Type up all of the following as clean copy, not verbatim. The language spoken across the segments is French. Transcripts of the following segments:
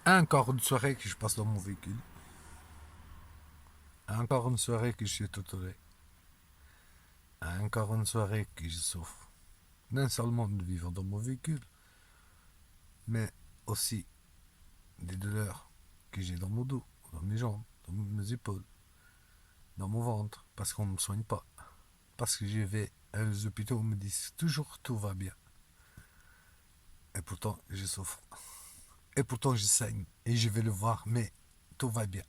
Encore une soirée que je passe dans mon véhicule. Encore une soirée que je suis torturé. Encore une soirée que je souffre. Non seulement de vivre dans mon véhicule, mais aussi des douleurs que j'ai dans mon dos, dans mes jambes, dans mes épaules, dans mon ventre, parce qu'on ne me soigne pas. Parce que je vais à les hôpitaux, on me dit toujours tout va bien. Et pourtant, je souffre. Et pourtant, je saigne. Et je vais le voir, mais tout va bien.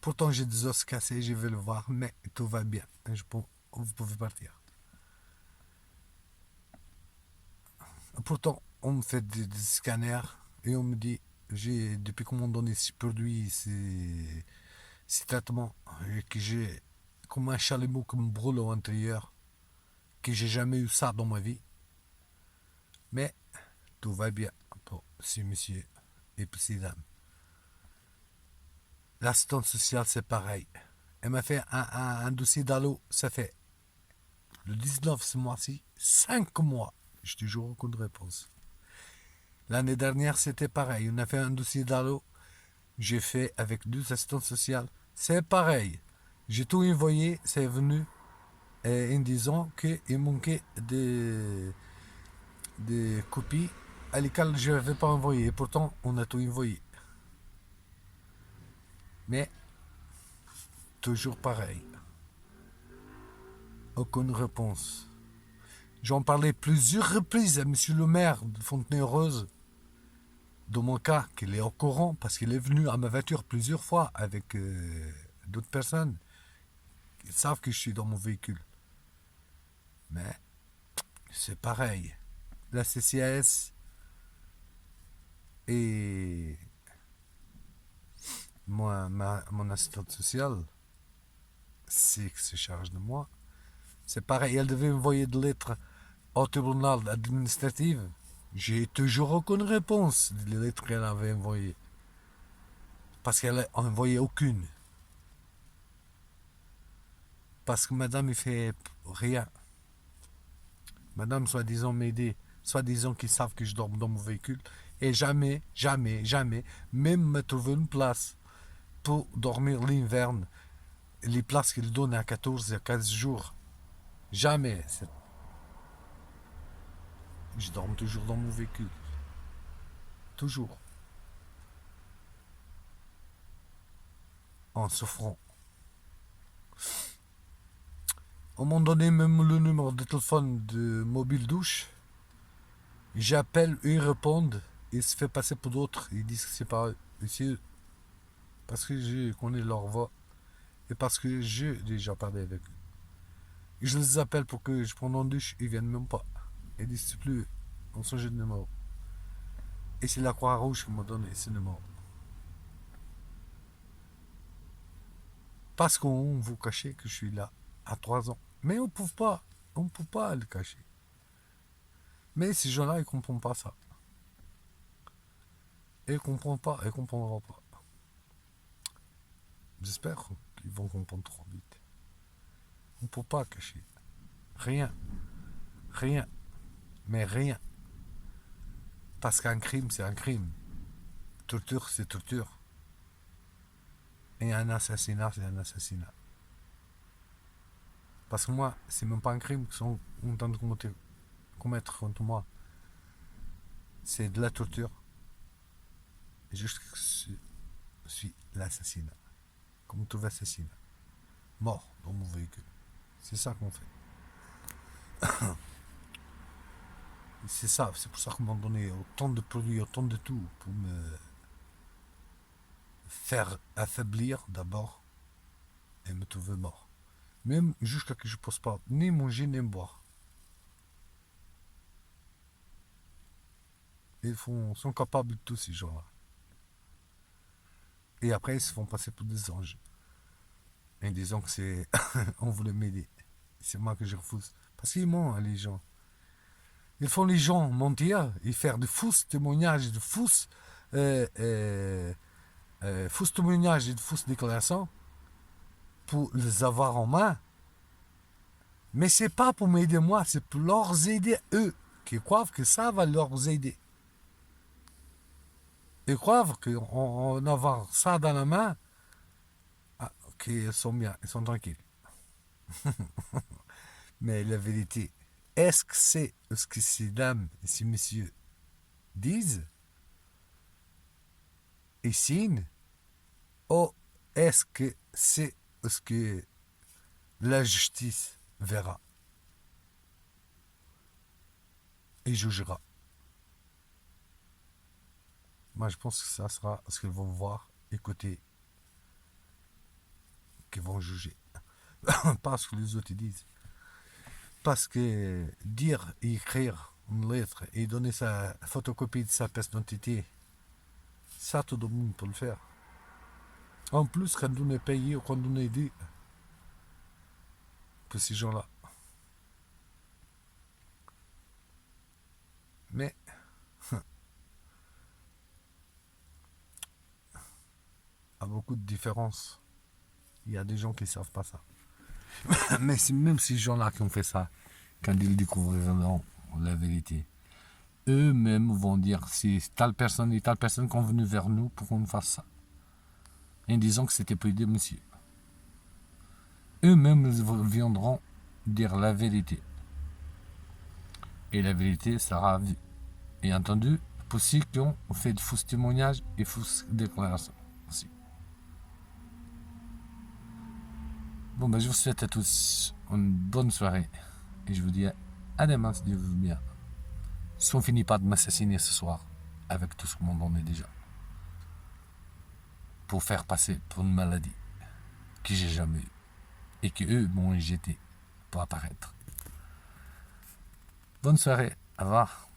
Pourtant, j'ai des os cassés, je vais le voir, mais tout va bien. Et vous pouvez partir. Pourtant, on me fait des scanners et on me dit, depuis qu'on m'a donné ces produits, ces traitements, que j'ai comme un chalumeau qui me brûle à l'intérieur, que j'ai jamais eu ça dans ma vie. Mais tout va bien pour ces messieurs et pour ces dames. L'assistante sociale, c'est pareil. Elle m'a fait un dossier d'allô, ça fait le 19 ce mois-ci, 5 mois. Je n'ai toujours aucune réponse. L'année dernière, c'était pareil. On a fait un dossier d'allô. J'ai fait avec 2 assistantes sociales. C'est pareil. J'ai tout envoyé. C'est venu en disant qu'il manquait des copies à lesquelles je n'avais pas envoyé. Pourtant, on a tout envoyé. Mais toujours pareil. Aucune réponse. J'en parlais plusieurs reprises à monsieur le maire de Fontenay-Rose. Dans mon cas, qu'il est au courant, parce qu'il est venu à ma voiture plusieurs fois avec d'autres personnes. Ils savent que je suis dans mon véhicule. Mais c'est pareil. La CCAS et mon assistante sociale, c'est qui se charge de moi. C'est pareil, elle devait envoyer des lettres au tribunal administratif. J'ai toujours aucune réponse des lettres qu'elle avait envoyées. Parce qu'elle n'a envoyé aucune. Parce que madame, il fait rien. Madame, soi-disant m'aider, soi-disant qu'ils savent que je dors dans mon véhicule, et jamais, jamais, jamais, même me trouver une place pour dormir l'hiver, les places qu'ils donnent à 14 et 15 jours. Jamais. Je dors toujours dans mon véhicule. Toujours. En souffrant. On m'a donné même le numéro de téléphone de mobile douche. J'appelle, eux ils répondent. Ils se fait passer pour d'autres. Ils disent que c'est pas eux. Parce que je connais leur voix. Et parce que j'ai déjà parlé avec eux. Je les appelle pour que je prenne en douche. Ils viennent même pas. Ils disent c'est plus eux. On change de numéro. Et c'est la Croix-Rouge qui m'a donné ce numéro. Parce qu'on vous cachez que je suis là à 3 ans. Mais on ne peut pas le cacher. Mais ces gens-là, ils ne comprennent pas ça. Ils ne comprennent pas, ils ne comprendront pas. J'espère qu'ils vont comprendre trop vite. On ne peut pas cacher. Rien. Rien. Mais rien. Parce qu'un crime, c'est un crime. Torture, c'est torture. Et un assassinat, c'est un assassinat. Parce que moi, c'est même pas un crime qu'ils sont en train de commettre contre moi. C'est de la torture. Et je suis l'assassinat. Comme tout assassinat. Mort dans mon véhicule. C'est ça qu'on fait. C'est ça, c'est pour ça qu'on m'a donné autant de produits, autant de tout pour me faire affaiblir d'abord et me trouver mort. Même jusqu'à que je ne puisse pas ni manger ni boire. Ils sont capables de tout ces gens-là. Et après, ils se font passer pour des anges. En disant que c'est. On voulait m'aider. C'est moi que je refuse. Parce qu'ils mentent, les gens. Ils font les gens mentir et faire de fausses témoignages, de fausses. Fausses témoignages et de fausses déclarations pour les avoir en main. Mais c'est pas pour m'aider moi, c'est pour leur aider eux, qui croient que ça va leur aider. Ils croient qu'on avoir ça dans la main, qu'ils sont bien, ils sont tranquilles. Mais la vérité, est-ce que c'est ce que ces dames et ces messieurs disent et signent, ou est-ce que c'est ce que la justice verra et jugera? Moi, je pense que ça sera ce qu'ils vont voir, écouter, qu'ils vont juger. Pas ce que les autres disent. Parce que dire et écrire une lettre et donner sa photocopie de sa pièce d'identité, ça, tout le monde peut le faire. En plus, quand on est payé ou quand on est aidé pour ces gens-là. Mais, à beaucoup de différences, il y a des gens qui ne savent pas ça. Mais c'est même ces gens-là qui ont fait ça, quand ils découvriront la vérité, eux-mêmes vont dire c'est telle personne et telle personne qui sont venues vers nous pour qu'on fasse ça. En disant que c'était pour aider monsieur. Eux-mêmes viendront dire la vérité. Et la vérité sera vue et entendue pour ceux qui ont fait de faux témoignages et fausses déclarations aussi. Bon, ben, je vous souhaite à tous une bonne soirée. Et je vous dis à demain si Dieu veut bien. Si on finit pas de m'assassiner ce soir, avec tout ce que m'en est déjà. Pour faire passer pour une maladie que j'ai jamais eue. Et que eux m'ont injecté pour apparaître. Bonne soirée, au revoir.